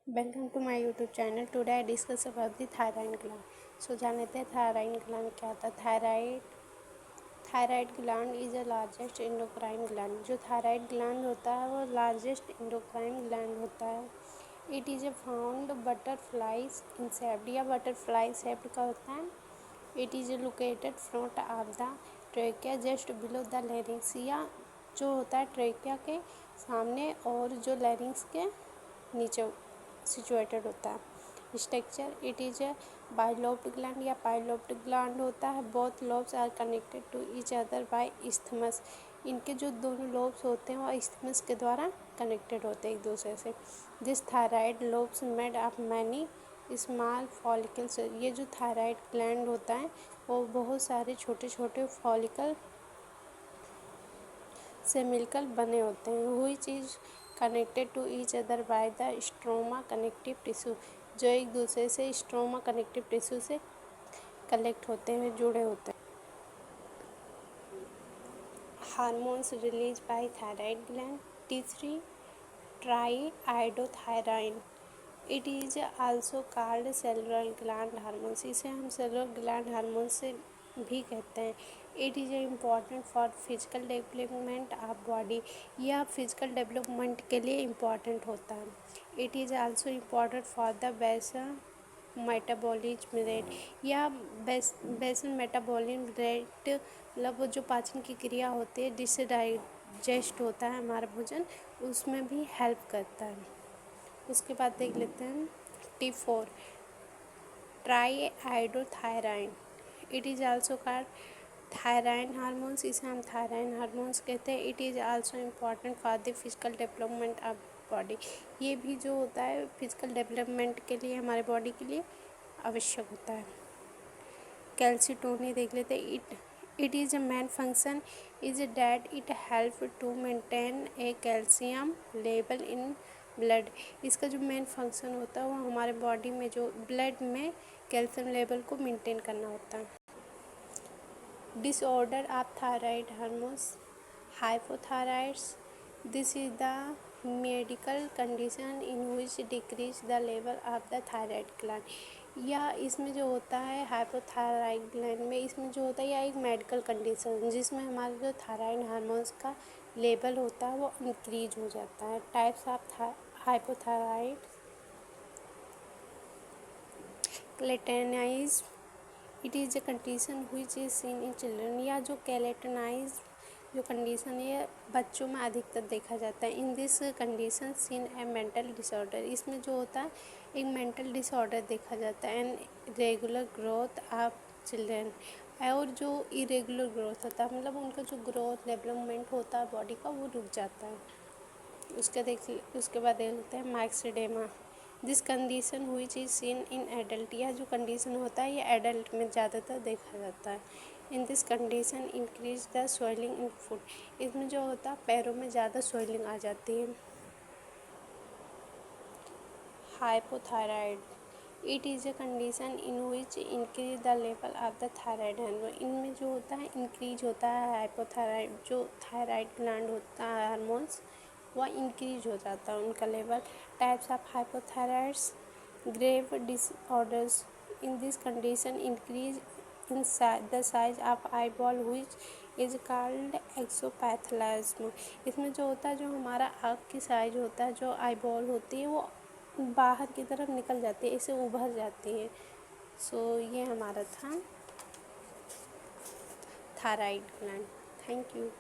Welcome to my YouTube channel. Today I discuss about the thyroid gland. So जानते हैं thyroid gland क्या होता है। Thyroid gland is a largest endocrine gland. जो thyroid gland होता है वो लार्जेस्ट एंडोक्राइन ग्लैंड होता है। It is a found butterflies incept या बटरफ्लाई शेप्ड का होता है। It is located front of the trachea just below the larynx, या जो होता है ट्रेकिया के सामने और जो लैरिंक्स के नीचे सिचुएटेड होता है। Structure it is a bilobed gland या पाइलोब्ड ग्लैंड होता है। Both lobes are connected to each other by isthmus. इनके जो दोनों लोब्स होते हैं वो इस्थमस के द्वारा कनेक्टेड होते हैं एक दूसरे से। This thyroid lobes made of many small follicles. ये जो थायराइड ग्लैंड होता है वो बहुत सारे छोटे छोटे फॉलिकल से मिलकर बने होते हैं। हुई चीज़ connected to each other by the stroma connective tissue, जो एक दूसरे से स्ट्रोमा कनेक्टिव टिश्यू से कलेक्ट होते हैं, जुड़े होते हैं। Hormones release by thyroid gland. T3 triiodothyronine. It is also called cellular gland hormones. इसे हम सेलुलर ग्लैंड हार्मोन से भी कहते हैं। It is important for physical development of body. यह फिजिकल डेवलपमेंट के लिए इम्पॉर्टेंट होता है। It is also important for the basal metabolism rate या बेसल मेटाबॉलिज्म रेट, मतलब वो जो पाचन की क्रिया होती है जिससे डाइजेस्ट होता है हमारा भोजन, उसमें भी हेल्प करता है। उसके बाद देख लेते हैं T4 triiodothyronine. It is also called thyronine hormones. इसे हम थायराइन हार्मोन्स कहते हैं। It is also important for the physical development of body. ये भी जो होता है फिजिकल डेवलपमेंट के लिए हमारे बॉडी के लिए आवश्यक होता है। कैल्सीटोनी देख लेते हैं। It is a main function is that it help to maintain a calcium level in blood. इसका जो मेन फंक्शन होता है वो हमारे बॉडी में जो ब्लड में कैल्शियम लेवल को मेंटेन करना होता है। Disorder of thyroid hormones hypothyroids. This is the medical condition in which decrease the level of the thyroid gland. या इसमें जो होता है हाइपोथायराइड ग्लैंड में, इसमें जो होता है यह एक मेडिकल कंडीशन जिसमें हमारे जो थायराइड हार्मोन्स का लेवल होता है वो इंक्रीज हो जाता है। Types of hypothyroid cretinism. It is a condition which is seen in children. या जो केलेटनाइज जो कंडीशन है बच्चों में अधिकतर देखा जाता है। In this condition seen a mental disorder. इसमें जो होता है एक मेंटल डिसऑर्डर देखा जाता है। And regular growth of children. और जो इरेगुलर ग्रोथ होता है मतलब उनका जो ग्रोथ डेवलपमेंट होता है बॉडी का वो रुक जाता है। उसके बाद देख लेते हैं माइक्रोडेमा। दिस कंडीशन हुई इज सीन इन एडल्ट। यह जो कंडीशन होता है ये एडल्ट में ज़्यादातर देखा जाता है। In this condition increase the swelling in foot. इसमें जो होता है पैरों में ज़्यादा स्वेलिंग आ जाती है। Hypothyroid. It is a condition in which increase the level of the thyroid hormone. इनमें जो होता है इंक्रीज होता है हाइपोथायराइड, जो थायराइड ग्लैंड होता है हार्मोन्स वह इंक्रीज हो जाता है उनका लेवल। Types of hypothyroids grave disorders. In this condition increase in the size of eyeball which is called exophthalmos. इसमें जो होता है जो हमारा आँख की साइज होता है, जो आईबॉल होती है वो बाहर की तरफ निकल जाती है, इसे उभर जाती है। सो ये हमारा था थायराइड ग्लैंड। Thank you.